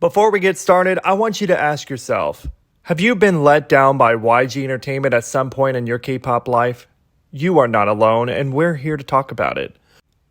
Before we get started, I want you to ask yourself, have you been let down by YG Entertainment at some point in your K-pop life? You are not alone, and we're here to talk about it.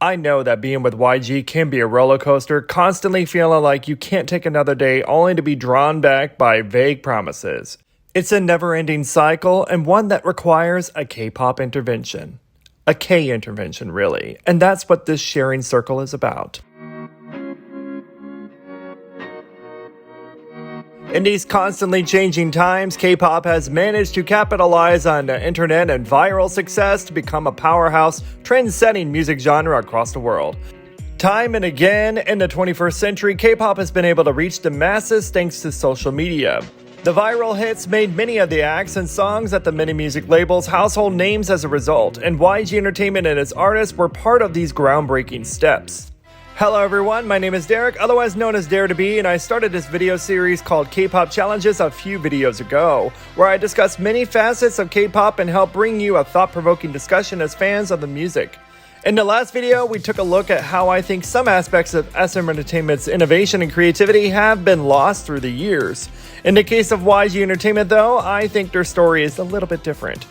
I know that being with YG can be a roller coaster, constantly feeling like you can't take another day only to be drawn back by vague promises. It's a never-ending cycle and one that requires a K-pop intervention. A K intervention, really, and that's what this sharing circle is about. In these constantly changing times, K-pop has managed to capitalize on the internet and viral success to become a powerhouse, trend-setting music genre across the world. Time and again, in the 21st century, K-pop has been able to reach the masses thanks to social media. The viral hits made many of the acts and songs at the many music labels household names as a result, and YG Entertainment and its artists were part of these groundbreaking steps. Hello everyone, my name is Derek, otherwise known as Dare to Be, and I started this video series called K-Pop Challenges a few videos ago, where I discuss many facets of K-pop and help bring you a thought-provoking discussion as fans of the music. In the last video, we took a look at how I think some aspects of SM Entertainment's innovation and creativity have been lost through the years. In the case of YG Entertainment though, I think their story is a little bit different.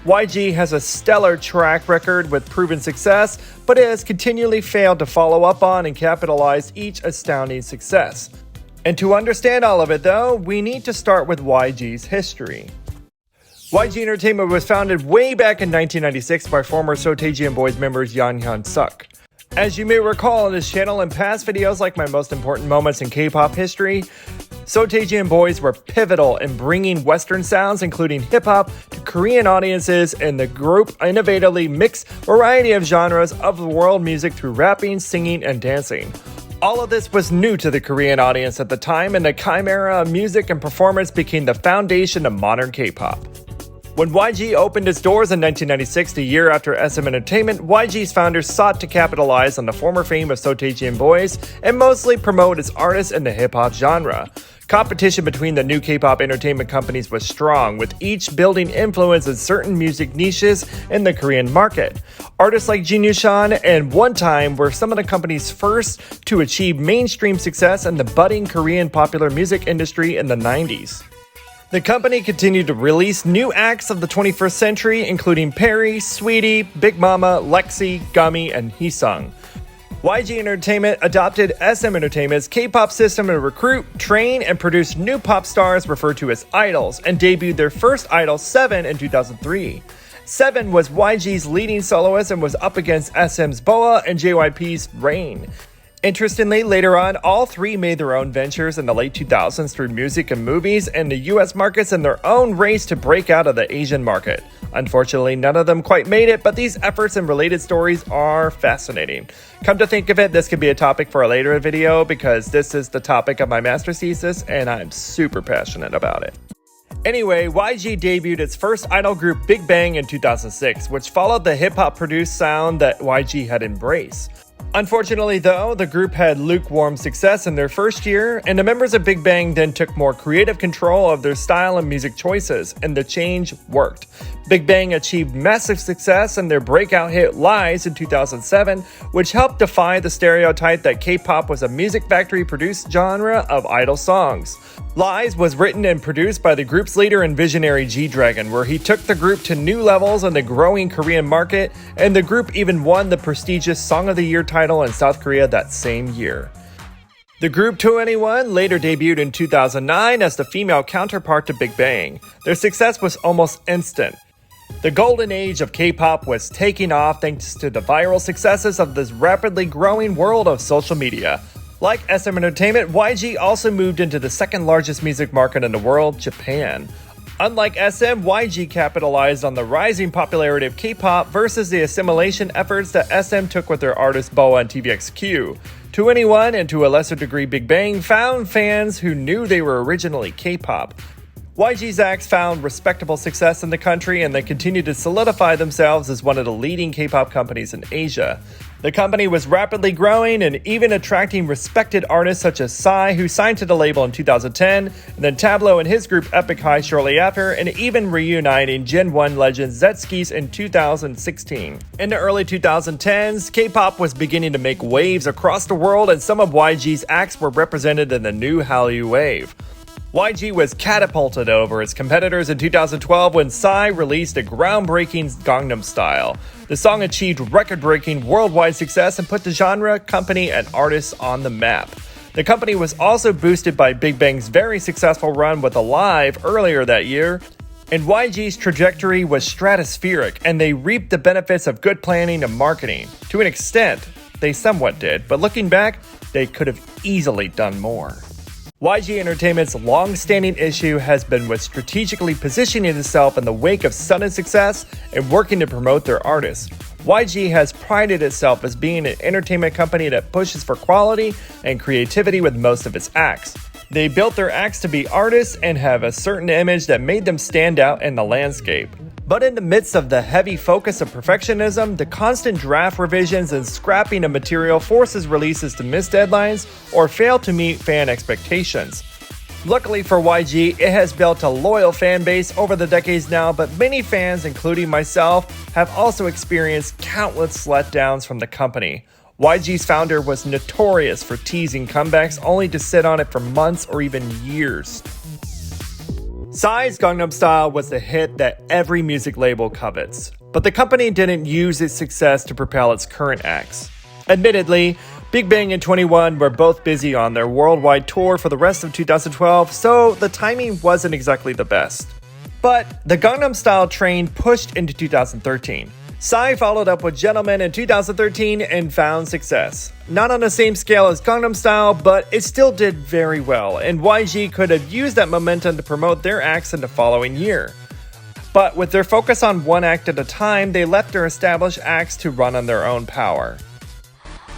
YG has a stellar track record with proven success, but it has continually failed to follow up on and capitalize each astounding success. And to understand all of it though, we need to start with YG's history. YG Entertainment was founded way back in 1996 by former So Boys members Yang Hyun-suk. As you may recall on this channel in past videos like my most important moments in K-pop history, So Boys were pivotal in bringing Western sounds, including hip-hop, to Korean audiences, and the group innovatively mixed a variety of genres of the world music through rapping, singing, and dancing. All of this was new to the Korean audience at the time, and the chimera of music and performance became the foundation of modern K-pop. When YG opened its doors in 1996, the year after SM Entertainment, YG's founders sought to capitalize on the former fame of So Boys and mostly promote its artists in the hip-hop genre. Competition between the new K-pop entertainment companies was strong, with each building influence in certain music niches in the Korean market. Artists like Jin Yushan and One Time were some of the companies first to achieve mainstream success in the budding Korean popular music industry in the 90s. The company continued to release new acts of the 21st century, including Perry, Sweetie, Big Mama, Lexi, Gummy, and Heesung. YG Entertainment adopted SM Entertainment's K-pop system to recruit, train, and produce new pop stars referred to as idols, and debuted their first idol, Seven, in 2003. Seven was YG's leading soloist and was up against SM's Boa and JYP's Rain. Interestingly, later on, all three made their own ventures in the late 2000s through music and movies and the US markets in their own race to break out of the Asian market. Unfortunately, none of them quite made it, but these efforts and related stories are fascinating. Come to think of it, this could be a topic for a later video because this is the topic of my master's thesis and I'm super passionate about it. Anyway, YG debuted its first idol group BIGBANG in 2006, which followed the hip-hop produced sound that YG had embraced. Unfortunately though, the group had lukewarm success in their first year, and the members of BIGBANG then took more creative control of their style and music choices, and the change worked. BIGBANG achieved massive success in their breakout hit Lies in 2007, which helped defy the stereotype that K-pop was a music factory-produced genre of idol songs. Lies was written and produced by the group's leader and visionary G-Dragon, where he took the group to new levels in the growing Korean market, and the group even won the prestigious Song of the Year title in South Korea that same year. The group 2NE1 later debuted in 2009 as the female counterpart to BIGBANG. Their success was almost instant. The golden age of K-pop was taking off thanks to the viral successes of this rapidly growing world of social media. Like SM Entertainment, YG also moved into the second largest music market in the world, Japan. Unlike SM, YG capitalized on the rising popularity of K-pop versus the assimilation efforts that SM took with their artists Boa and TVXQ. 2NE1 and to a lesser degree BIGBANG found fans who knew they were originally K-pop. YG's acts found respectable success in the country, and they continued to solidify themselves as one of the leading K-pop companies in Asia. The company was rapidly growing and even attracting respected artists such as Psy, who signed to the label in 2010, and then Tableau and his group Epic High shortly after, and even reuniting Gen 1 legend Zetskis in 2016. In the early 2010s, K-pop was beginning to make waves across the world, and some of YG's acts were represented in the new Hallyu wave. YG was catapulted over its competitors in 2012 when Psy released a groundbreaking Gangnam Style. The song achieved record-breaking worldwide success and put the genre, company, and artists on the map. The company was also boosted by BIGBANG's very successful run with Alive earlier that year, and YG's trajectory was stratospheric, and they reaped the benefits of good planning and marketing. To an extent, they somewhat did, but looking back, they could have easily done more. YG Entertainment's long-standing issue has been with strategically positioning itself in the wake of sudden success and working to promote their artists. YG has prided itself as being an entertainment company that pushes for quality and creativity with most of its acts. They built their acts to be artists and have a certain image that made them stand out in the landscape. But in the midst of the heavy focus of perfectionism, the constant draft revisions and scrapping of material forces releases to miss deadlines or fail to meet fan expectations. Luckily for YG, it has built a loyal fan base over the decades now, but many fans, including myself, have also experienced countless letdowns from the company. YG's founder was notorious for teasing comebacks only to sit on it for months or even years. Psy's Gangnam Style was the hit that every music label covets, but the company didn't use its success to propel its current acts. Admittedly, BIGBANG and 21 were both busy on their worldwide tour for the rest of 2012, so the timing wasn't exactly the best. But the Gangnam Style train pushed into 2013. Psy followed up with Gentleman in 2013 and found success. Not on the same scale as Gangnam Style, but it still did very well, and YG could have used that momentum to promote their acts in the following year. But with their focus on one act at a time, they left their established acts to run on their own power.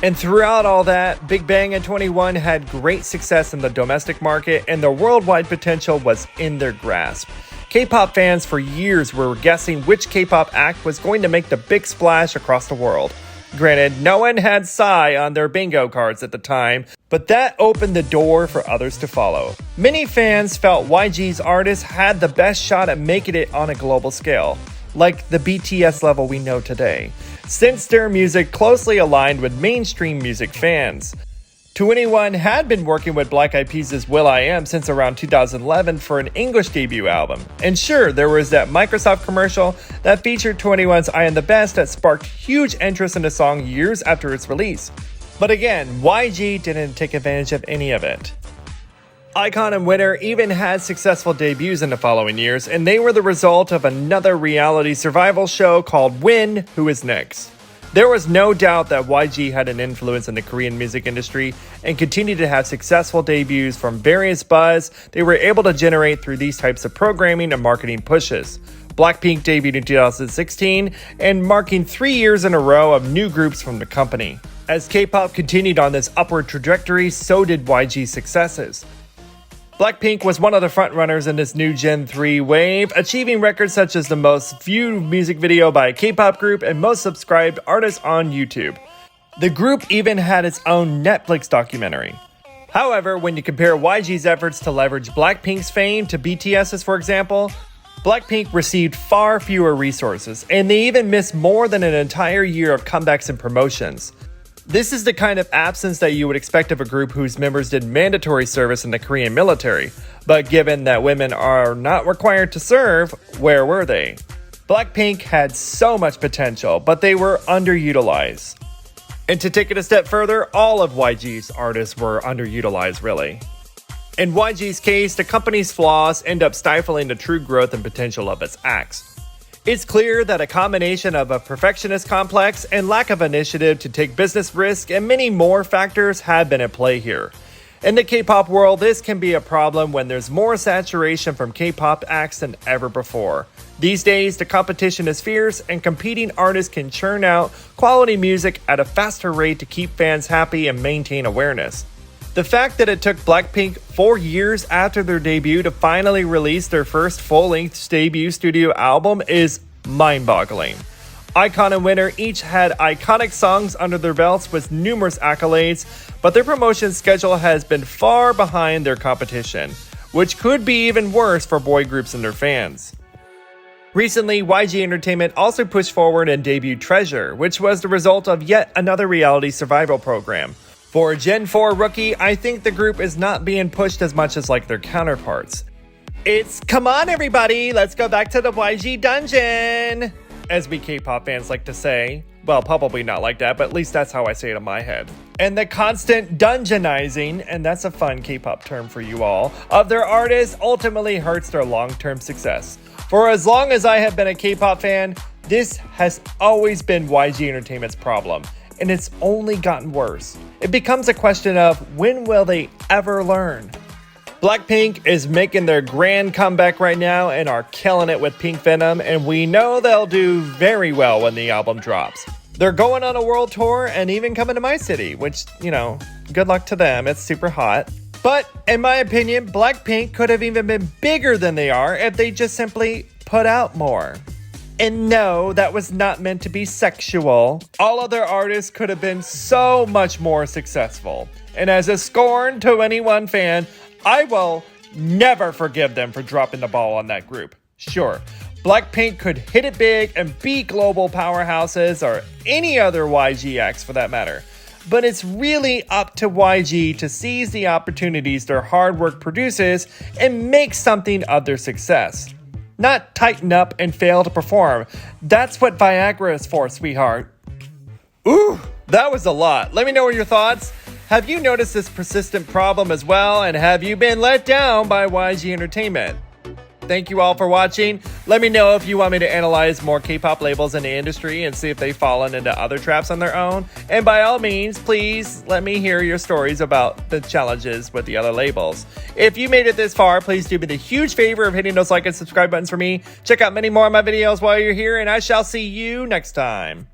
And throughout all that, BIGBANG and 21 had great success in the domestic market, and their worldwide potential was in their grasp. K-pop fans for years were guessing which K-pop act was going to make the big splash across the world. Granted, no one had Psy on their bingo cards at the time, but that opened the door for others to follow. Many fans felt YG's artists had the best shot at making it on a global scale, like the BTS level we know today, since their music closely aligned with mainstream music fans. 21 had been working with Black Eyed Peas' will.i.am since around 2011 for an English debut album. And sure, there was that Microsoft commercial that featured 21's I Am the Best that sparked huge interest in the song years after its release. But again, YG didn't take advantage of any of it. iKON and Winner even had successful debuts in the following years, and they were the result of another reality survival show called Win, Who Is Next. There was no doubt that YG had an influence in the Korean music industry and continued to have successful debuts from various buzz they were able to generate through these types of programming and marketing pushes. BLACKPINK debuted in 2016 and marking 3 years in a row of new groups from the company. As K-pop continued on this upward trajectory, so did YG's successes. BLACKPINK was one of the frontrunners in this new Gen 3 wave, achieving records such as the most viewed music video by a K-pop group and most subscribed artist on YouTube. The group even had its own Netflix documentary. However, when you compare YG's efforts to leverage BLACKPINK's fame to BTS's, for example, BLACKPINK received far fewer resources, and they even missed more than an entire year of comebacks and promotions. This is the kind of absence that you would expect of a group whose members did mandatory service in the Korean military. But given that women are not required to serve, where were they? BLACKPINK had so much potential, but they were underutilized. And to take it a step further, all of YG's artists were underutilized, really. In YG's case, the company's flaws end up stifling the true growth and potential of its acts. It's clear that a combination of a perfectionist complex and lack of initiative to take business risk and many more factors have been at play here. In the K-pop world, this can be a problem when there's more saturation from K-pop acts than ever before. These days, the competition is fierce and competing artists can churn out quality music at a faster rate to keep fans happy and maintain awareness. The fact that it took BLACKPINK 4 years after their debut to finally release their first full-length debut studio album is mind-boggling. iKON and Winner each had iconic songs under their belts with numerous accolades, but their promotion schedule has been far behind their competition, which could be even worse for boy groups and their fans. Recently, YG Entertainment also pushed forward and debuted Treasure, which was the result of yet another reality survival program. For a Gen 4 rookie, I think the group is not being pushed as much as like their counterparts. It's, come on everybody, let's go back to the YG dungeon, as we K-pop fans like to say. Well, probably not like that, but at least that's how I say it in my head. And the constant dungeonizing, and that's a fun K-pop term for you all, of their artists ultimately hurts their long-term success. For as long as I have been a K-pop fan, this has always been YG Entertainment's problem, and it's only gotten worse. It becomes a question of when will they ever learn? BLACKPINK is making their grand comeback right now and are killing it with Pink Venom, and we know they'll do very well when the album drops. They're going on a world tour and even coming to my city, which, you know, good luck to them. It's super hot. But in my opinion, BLACKPINK could have even been bigger than they are if they just simply put out more. And no, that was not meant to be sexual. All other artists could have been so much more successful. And as a scorn to any one fan, I will never forgive them for dropping the ball on that group. Sure, BLACKPINK could hit it big and beat global powerhouses or any other YG acts for that matter. But it's really up to YG to seize the opportunities their hard work produces and make something of their success. Not tighten up and fail to perform. That's what Viagra is for, sweetheart. Ooh, that was a lot. Let me know your thoughts. Have you noticed this persistent problem as well? And have you been let down by YG Entertainment? Thank you all for watching. Let me know if you want me to analyze more K-pop labels in the industry and see if they've fallen into other traps on their own. And by all means, please let me hear your stories about the challenges with the other labels. If you made it this far, please do me the huge favor of hitting those like and subscribe buttons for me. Check out many more of my videos while you're here, and I shall see you next time.